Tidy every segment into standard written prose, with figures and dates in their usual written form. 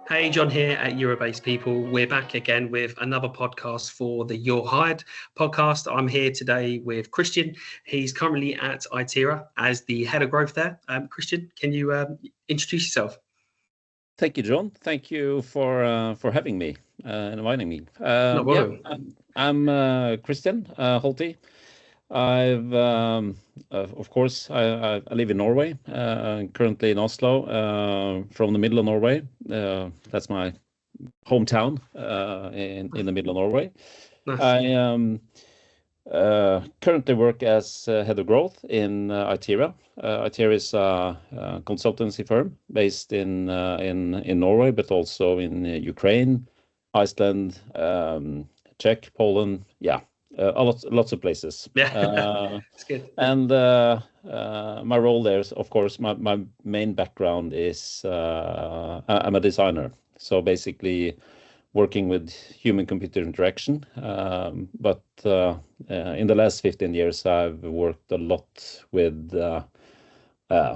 Hey, John here at Euro-Based People. We're back again with another podcast for the eur-hired podcast. I'm here today with Christian. He's currently at Itera as the head of growth there. Christian, can you introduce yourself? Thank you, John. Thank you for having me, inviting me. I'm Christian Holthe. I've of course I live in Norway, currently in Oslo, from the middle of Norway. That's my hometown, in the middle of Norway. Nice. I currently work as head of growth in Itera. Itera is a consultancy firm based in Norway, but also in Ukraine, Iceland, Czech, Poland. Yeah. Lots of places. Yeah, it's good. And my role there is, of course, my main background is I'm a designer. So basically working with human-computer interaction. But in the last 15 years, I've worked a lot with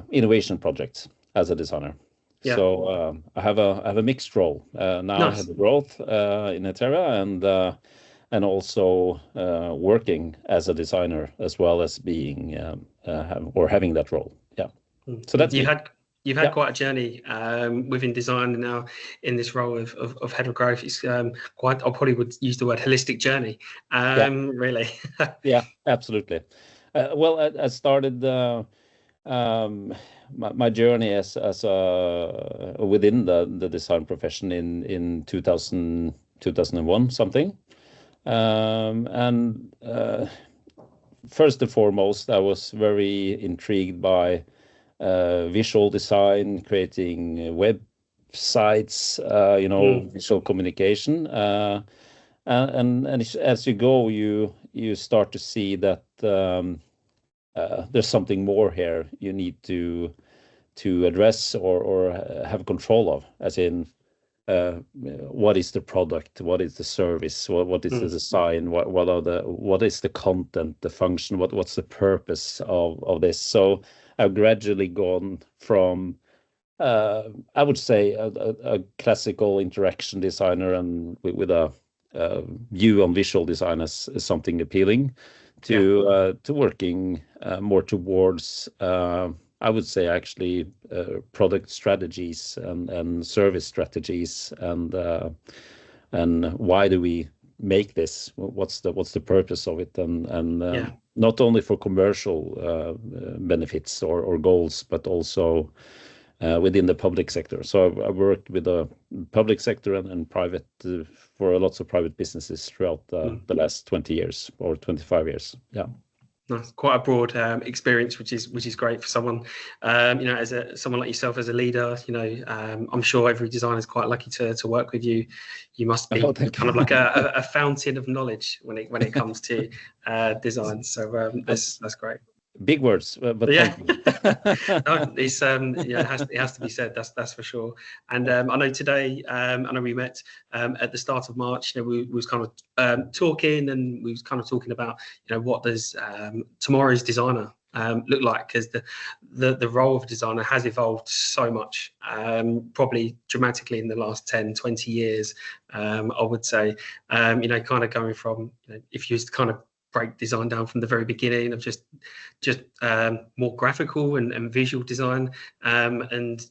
innovation projects as a designer. Yeah. So I have a mixed role. Now Nice. I have the growth in Itera and also working as a designer as well as being having that role. Yeah. So that's you've had quite a journey within design, and now in this role of head of growth. It's quite. I probably would use the word holistic journey. Really. Yeah, absolutely. Well, I started my journey as within the design profession in 2001 something. First and foremost, I was very intrigued by visual design, creating websites, visual communication. And as you go, you start to see that there's something more here you need to address or have control of, as in what is the product, what is the service, what is the design, what is the content, the function, what's the purpose of this. So I've gradually gone from I would say a classical interaction designer and with a view on visual design as something appealing to working more towards I would say actually product strategies and service strategies and why do we make this? What's the purpose of it? And not only for commercial benefits or goals, but also within the public sector. So I've worked with the public sector and private for lots of private businesses throughout the last 20 years or 25 years. Yeah. Nice. Quite a broad experience, which is great for someone, as someone like yourself as a leader. I'm sure every designer is quite lucky to work with you. You must be kind of like a fountain of knowledge when it comes to design. So that's great. Big words, but yeah, no, it's it has to be said. That's for sure. And I know today, I know we met at the start of March. We was kind of talking, and we was kind of talking about what does tomorrow's designer look like, because the role of designer has evolved so much, probably dramatically in the last 10-20 years. I would say, kind of going from if you was to kind of break design down from the very beginning of just more graphical and visual design, and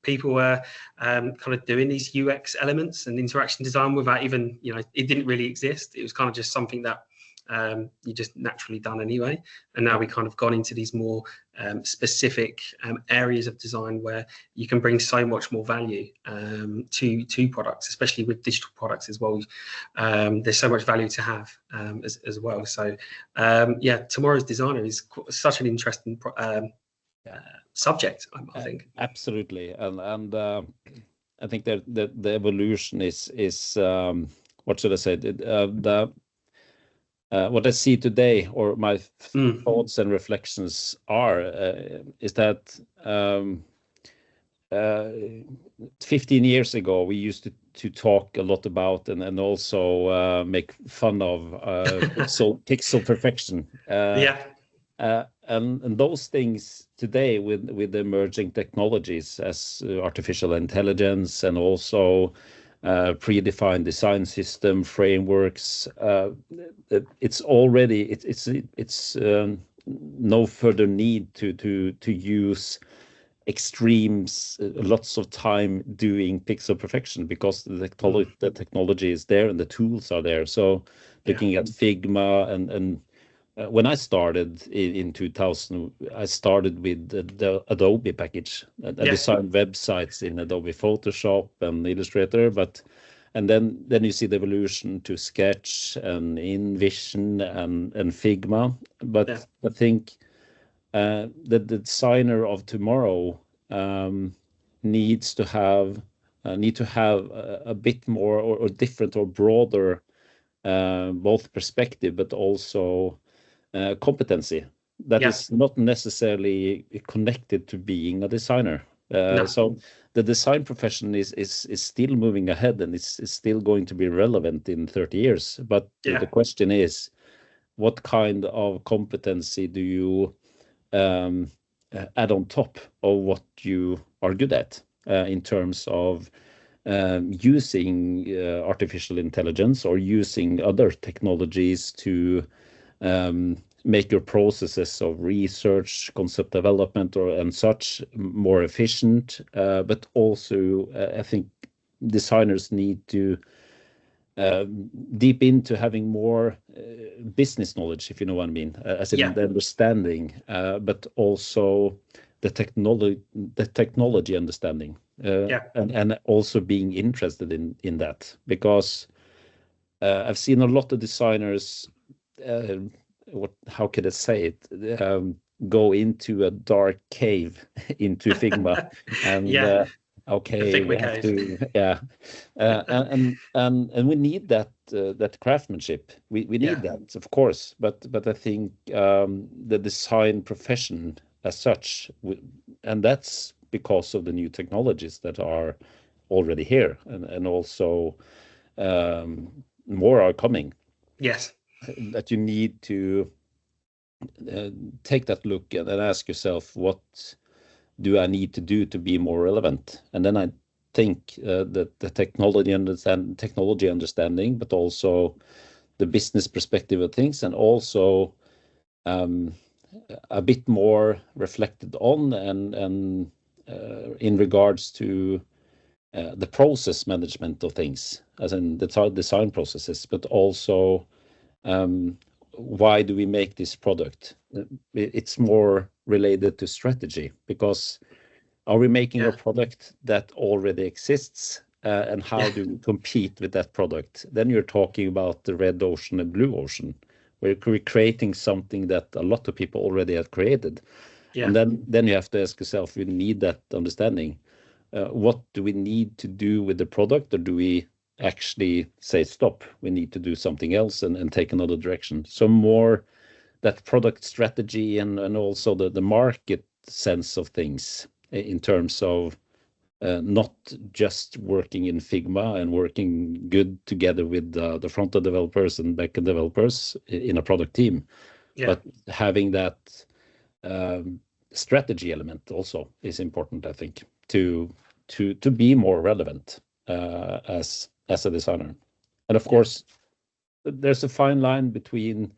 people were kind of doing these UX elements and interaction design without even it didn't really exist. It was kind of just something that you just naturally done anyway. And now we kind of gone into these more specific areas of design where you can bring so much more value to products, especially with digital products as well. There's so much value to have as well. So tomorrow's designer is such an interesting subject, I think. Absolutely, and I think that the evolution is what should I say? What I see today, or my thoughts and reflections are, is that 15 years ago we used to talk a lot about and also make fun of pixel perfection. And those things today with the emerging technologies as artificial intelligence and also predefined design system frameworks, it's already no further need to use extremes, lots of time doing pixel perfection, because the technology is there and the tools are there. So looking at Figma and when I started in 2000, I started with the Adobe package. I designed websites in Adobe Photoshop and Illustrator, and then you see the evolution to Sketch and InVision and Figma. But I think the designer of tomorrow needs to have a bit more or different or broader both perspective, but also competency that is not necessarily connected to being a designer. So the design profession is still moving ahead, and it's still going to be relevant in 30 years. But the question is, what kind of competency do you add on top of what you are good at in terms of using artificial intelligence or using other technologies to make your processes of research, concept development, and such more efficient. But also, I think designers need to deep into having more business knowledge, if you know what I mean, as in the understanding, but also the technology understanding, and also being interested in that, because I've seen a lot of designers. How could I say it? Go into a dark cave into Figma, and okay, we have to, and we need that craftsmanship. We need that, of course, but I think the design profession as such, and that's because of the new technologies that are already here, and also more are coming. Yes. That you need to take that look and ask yourself, what do I need to do to be more relevant? And then I think that the technology understanding, but also the business perspective of things, and also a bit more reflected on and in regards to the process management of things, as in the design processes, but also why do we make this product? It's more related to strategy, because are we making a product that already exists, and how do we compete with that product? Then you're talking about the red ocean and blue ocean, where we're creating something that a lot of people already have created. And then you have to ask yourself, you need that understanding. What do we need to do with the product, or do we actually say, stop, we need to do something else and take another direction? So more that product strategy and also the market sense of things, in terms of not just working in Figma and working good together with the front-end developers and back-end developers in a product team, but having that strategy element also is important, I think, to be more relevant as a designer. And of course, there's a fine line between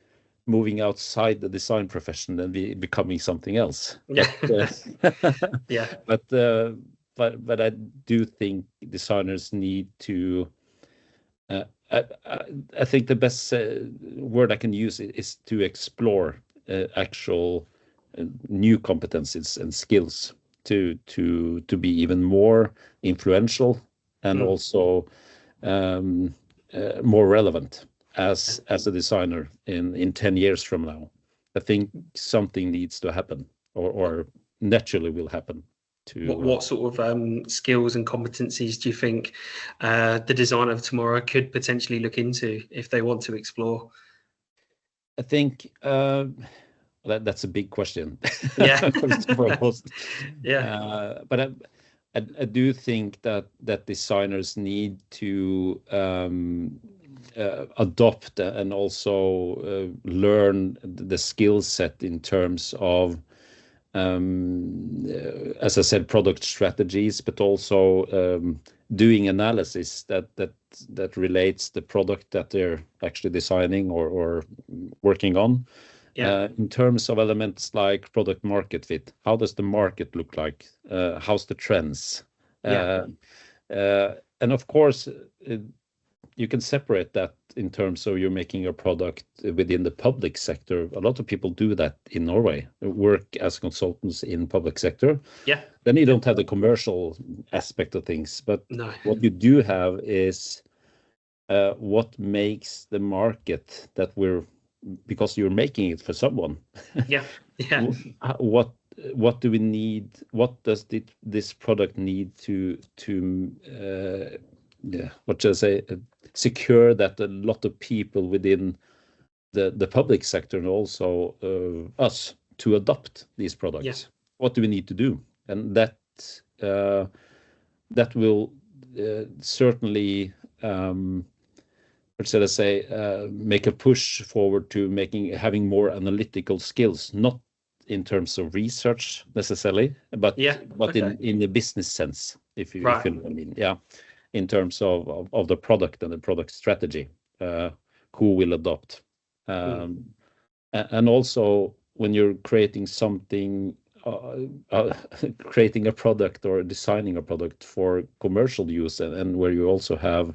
moving outside the design profession and becoming something else. But I do think designers need to. I think the best word I can use is to explore actual new competencies and skills to be even more influential and also more relevant as a designer in 10 years from now. I think something needs to happen, or naturally will happen. What sort of skills and competencies do you think the designer of tomorrow could potentially look into if they want to explore? I think that's a big question. But I do think that designers need to adopt and also learn the skill set in terms of, as I said, product strategies, but also doing analysis that relates the product that they're actually designing or working on. In terms of elements like product market fit, how does the market look like? How's the trends? And of course, you can separate that in terms of you're making a product within the public sector. A lot of people do that in Norway, work as consultants in public sector. Then you don't have the commercial aspect of things. But what you do have is what makes the market that because you're making it for someone. What do we need? What does this product need to what should I say, secure that a lot of people within the public sector and also us to adopt these products? What do we need to do? And that will certainly what should I say, make a push forward to having more analytical skills, not in terms of research necessarily, but in the business sense, if you know what I mean. In terms of the product and the product strategy, who will adopt. And also when you're creating something, creating a product or designing a product for commercial use, and where you also have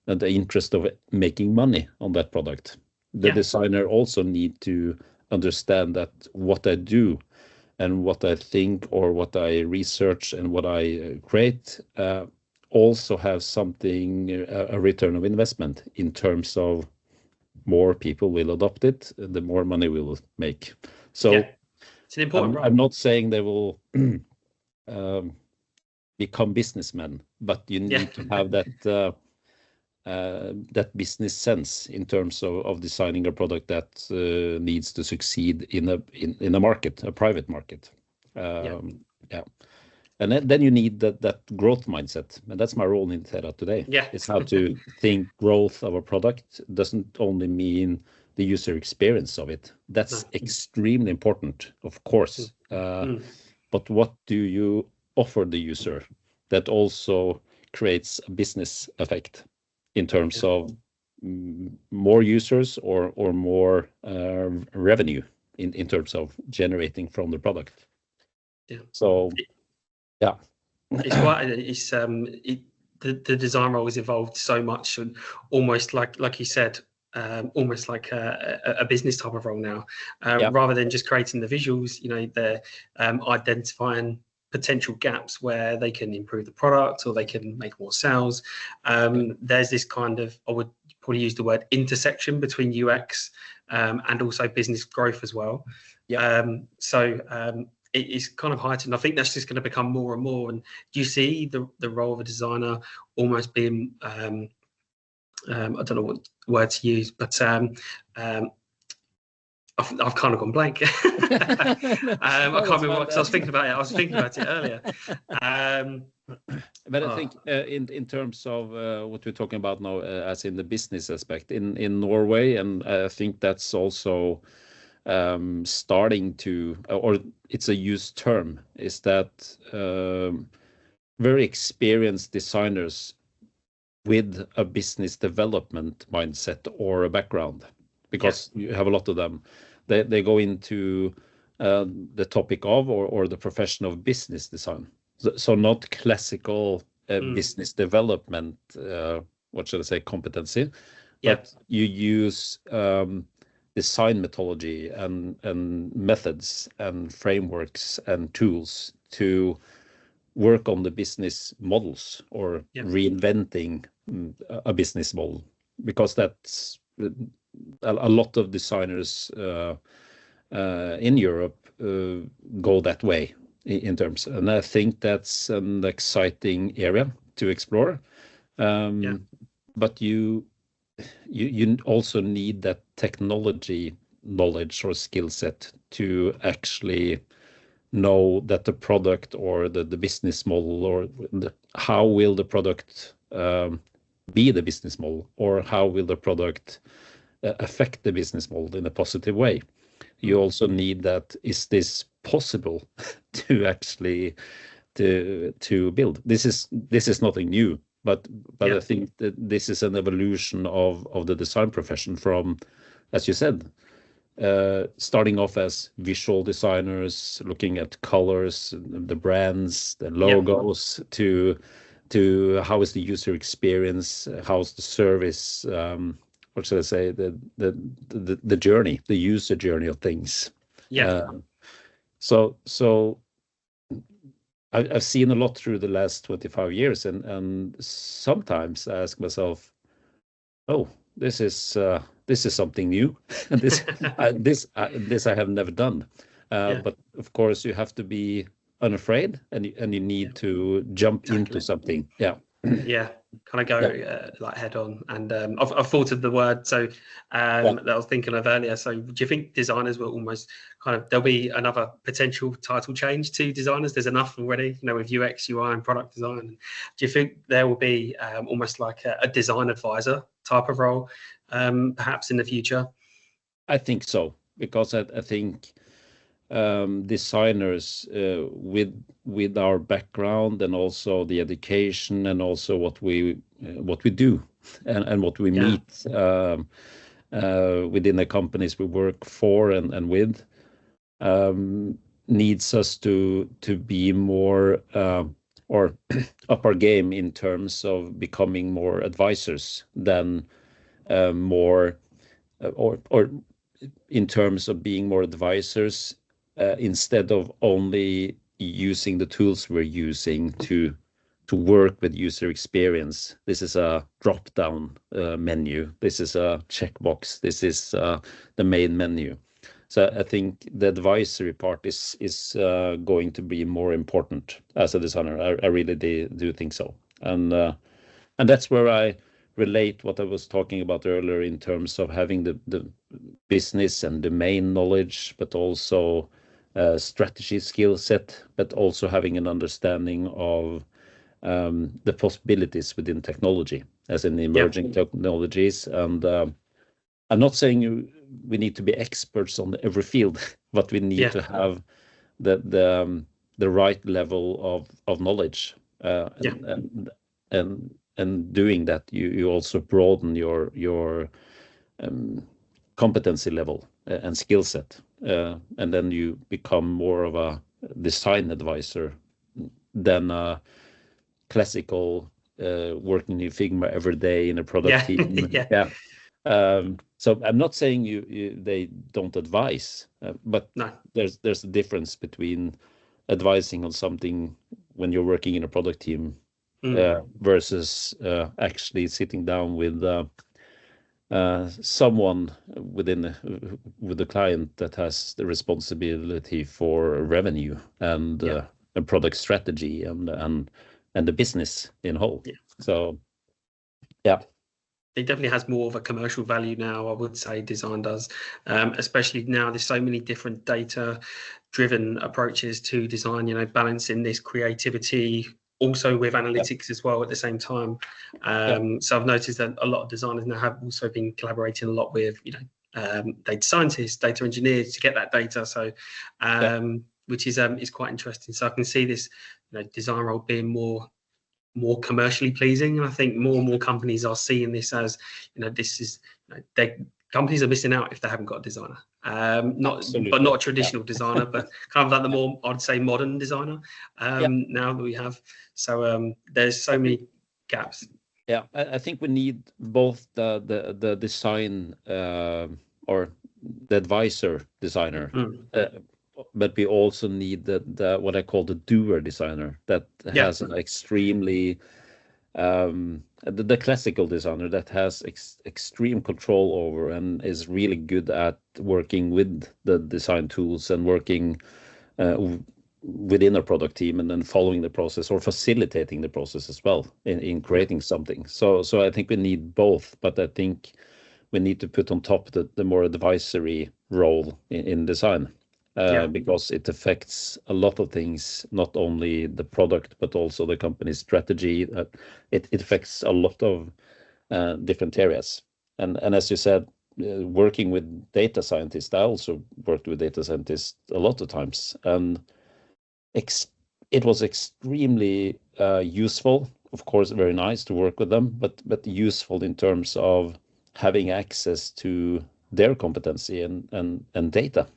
the interest of making money on that product. The designer also need to understand that what I do and what I think or what I research and what I create also have something, a return of investment in terms of more people will adopt it, the more money we will make. So it's an important role. I'm not saying they will become businessmen, but you need to have that business sense in terms of designing a product that needs to succeed in a market, a private market. And then you need that growth mindset, and that's my role in Terra today. It's how to think growth of a product doesn't only mean the user experience of it. That's extremely important, of course. But what do you offer the user that also creates a business effect in terms of more users or more revenue in terms of generating from the product? So. It's quite. The design role has evolved so much, and almost like you said, almost like a business type of role now, rather than just creating the visuals. They're identifying potential gaps where they can improve the product or they can make more sales. There's this kind of, I would probably use the word intersection between UX and also business growth as well. It is kind of heightened. I think that's just going to become more and more. And do you see the role of a designer almost being, I don't know what word to use, but I've kind of gone blank. I can't remember because I was thinking about it. I was thinking about it earlier. But I think in terms of what we're talking about now, as in the business aspect in Norway, and I think that's also starting to, or it's a used term, is that very experienced designers with a business development mindset or a background, because you have a lot of them, they go into the topic of or the profession of business design. So not classical business development, what should I say, competency, but you use design methodology and methods and frameworks and tools to work on the business models or reinventing a business model, because that's a lot of designers in Europe go that way in terms, and I think that's an exciting area to explore. But you also need that technology knowledge or skill set to actually know that the product or the business model or how will the product be the business model, or how will the product affect the business model in a positive way. You also need that, is this possible to actually to build? This is nothing new, but I think that this is an evolution of the design profession from, as you said, starting off as visual designers, looking at colors, the brands, the logos, to how is the user experience, how's the service, what should I say, the journey, the user journey of things. So I've seen a lot through the last 25 years, and sometimes I ask myself, oh, this is something new, and this I have never done. But of course, you have to be unafraid, and you need to jump into something. Kind of go like head on. And I've thought of the word that I was thinking of earlier. So do you think designers will almost there'll be another potential title change to designers? There's enough already, with UX, UI, and product design. Do you think there will be almost like a design advisor type of role, perhaps in the future? I think so, because I think designers with our background, and also the education, and also what we do, and what we meet within the companies we work for and with, needs us to be more or up our game in terms of becoming more advisors than more or in terms of being more advisors, instead of only using the tools we're using to work with user experience. This is a drop-down menu. This is a checkbox. This is the main menu. So I think the advisory part is going to be more important as a designer. I really do think so. And that's where I relate what I was talking about earlier in terms of having the business and domain knowledge, but also strategy skill set, but also having an understanding of the possibilities within technology, as in emerging technologies. And I'm not saying we need to be experts on every field, but we need to have the right level of knowledge. And doing that, you also broaden your competency level and skill set, and then you become more of a design advisor than a classical working in Figma every day in a product team. So I'm not saying they don't advise, but there's a difference between advising on something when you're working in a product team versus actually sitting down with someone with the client that has the responsibility for revenue and a product strategy and the business in whole. So it definitely has more of a commercial value now, I would say, design does, especially now there's so many different data driven approaches to design, balancing this creativity also with analytics as well at the same time. So I've noticed that a lot of designers now have also been collaborating a lot with data scientists, data engineers to get that data. So which is quite interesting. So I can see this design role being more commercially pleasing, and I think more and more companies are seeing this as this is companies are missing out if they haven't got a designer, not a traditional designer, but kind of like the more, I'd say, modern designer now that we have. So there's so many gaps. I think we need both the design or the advisor designer, but we also need the what I call the doer designer that has an extremely the classical designer that has extreme control over and is really good at working with the design tools and working within a product team and then following the process or facilitating the process as well in creating something. So I think we need both, but I think we need to put on top the more advisory role in design. because it affects a lot of things, not only the product, but also the company's strategy. It affects a lot of different areas. And as you said, working with data scientists, I also worked with data scientists a lot of times, and it was extremely useful. Of course, very nice to work with them, but useful in terms of having access to their competency and data.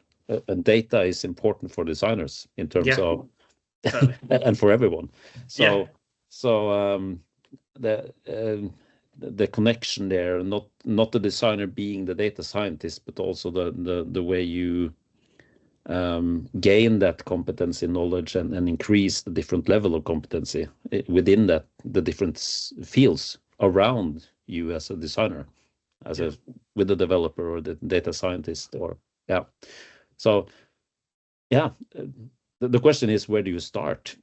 And data is important for designers in terms of totally. and for everyone. So the connection there, not the designer being the data scientist, but also the way you gain that competency, knowledge, and increase the different level of competency within that, the different fields around you as a designer, with the developer or the data scientist, or So the question is, where do you start?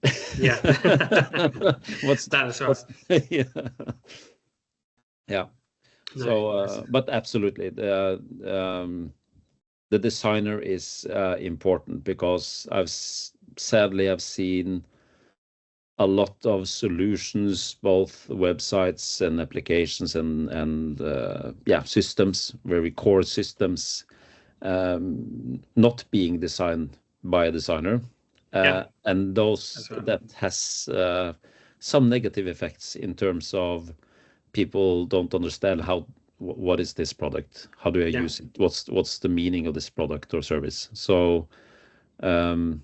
What's that? Right. Yeah. So, but absolutely, the designer is important, because sadly I've seen a lot of solutions, both websites and applications and systems, very core systems, not being designed by a designer, and those that has some negative effects in terms of people don't understand what is this product, how do I use it, what's the meaning of this product or service. So long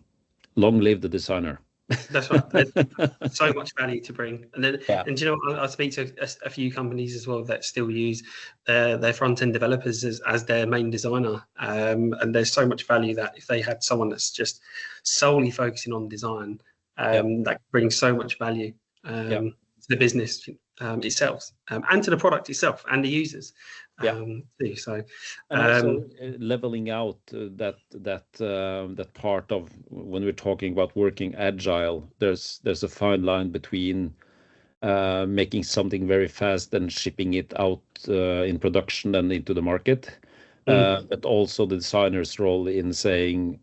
live the designer. That's right. So much value to bring. And then, and you know, I speak to a few companies as well that still use their front-end developers as their main designer. And there's so much value that if they had someone that's just solely focusing on design, that brings so much value to the business itself, and to the product itself and the users. Too. So, and also leveling out that part of, when we're talking about working agile, there's a fine line between making something very fast and shipping it out in production and into the market, but also the designer's role in saying,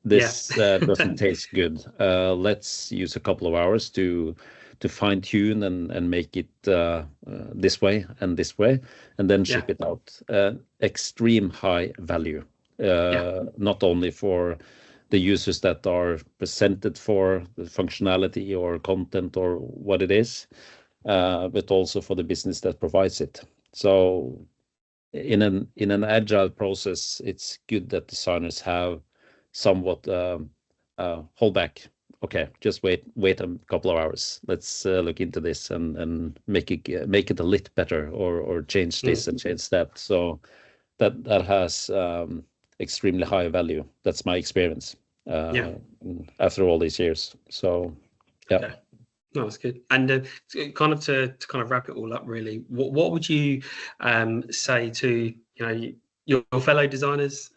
this doesn't taste good. Let's use a couple of hours to fine tune and make it this way, and then ship it out. Extreme high value, not only for the users that are presented for the functionality or content or what it is, but also for the business that provides it. So in an agile process, it's good that designers have somewhat hold back. Okay, just wait a couple of hours. Let's look into this and make it a little better, or change this and change that. So that has extremely high value. That's my experience after all these years. So no, that's good. And kind of to wrap it all up, really, what would you say to your fellow designers?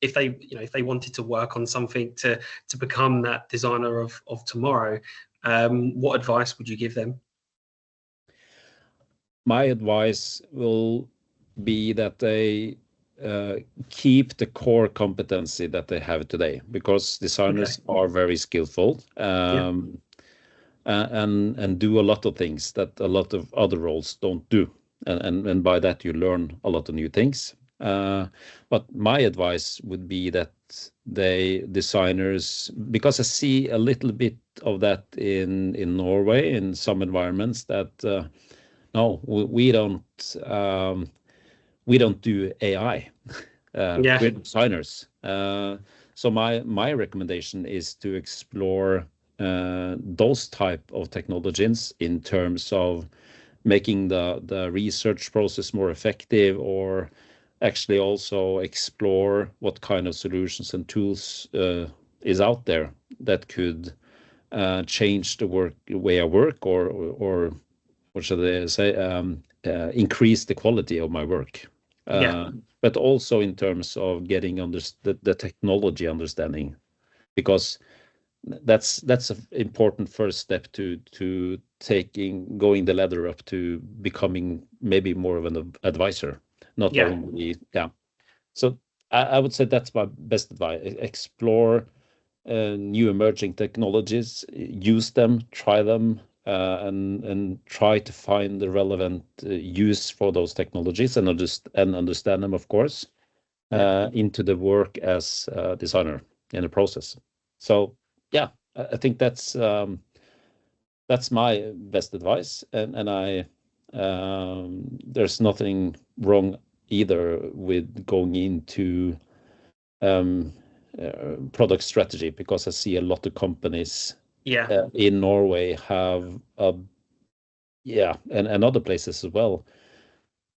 If they wanted to work on something to become that designer of tomorrow, what advice would you give them? My advice will be that they keep the core competency that they have today, because designers are very skillful and do a lot of things that a lot of other roles don't do, and by that you learn a lot of new things. But my advice would be that designers, because I see a little bit of that in Norway in some environments, that no, we don't do AI. We're designers. So my recommendation is to explore those type of technologies in terms of making the research process more effective, or actually also explore what kind of solutions and tools is out there that could change the way I work, or what should I say, increase the quality of my work. But also in terms of getting the technology understanding, because that's an important first step to going the ladder up to becoming maybe more of an advisor. Not only, so I would say that's my best advice. Explore new emerging technologies, use them, try them, and try to find the relevant use for those technologies and understand them, of course, into the work as a designer in the process. So yeah, I think that's my best advice, and I there's nothing wrong either with going into product strategy, because I see a lot of companies in Norway have and other places as well.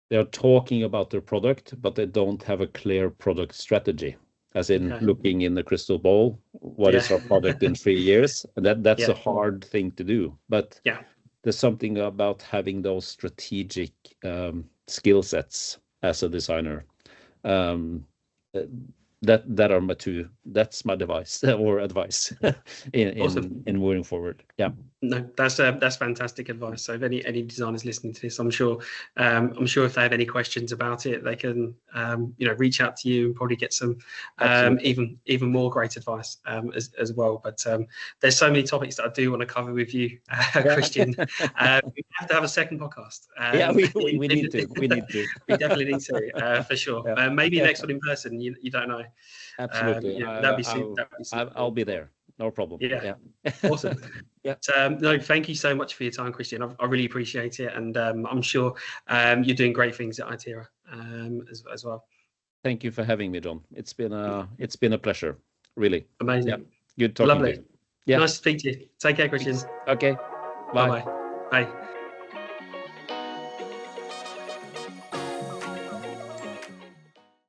They're talking about their product, but they don't have a clear product strategy, as in looking in the crystal ball. What is our product in 3 years? And that's a hard thing to do. But there's something about having those strategic skill sets as a designer. That are my two. That's my device or advice in moving forward. Yeah. No, that's fantastic advice. So if any designers listening to this, I'm sure if they have any questions about it, they can reach out to you and probably get some even more great advice as well. But there's so many topics that I do want to cover with you, Christian. We have to have a second podcast. We need to. We definitely need to for sure. Maybe next one in person. You don't know. Absolutely. That'd be super. I'll be there. No problem. Yeah. Awesome. No, thank you so much for your time, Christian. I really appreciate it, and I'm sure you're doing great things at Itera as well. Thank you for having me, John. It's been a pleasure, really. Amazing. Yeah. Good talking to you. Nice to speak to you. Take care, Christian. Okay. Bye. Bye.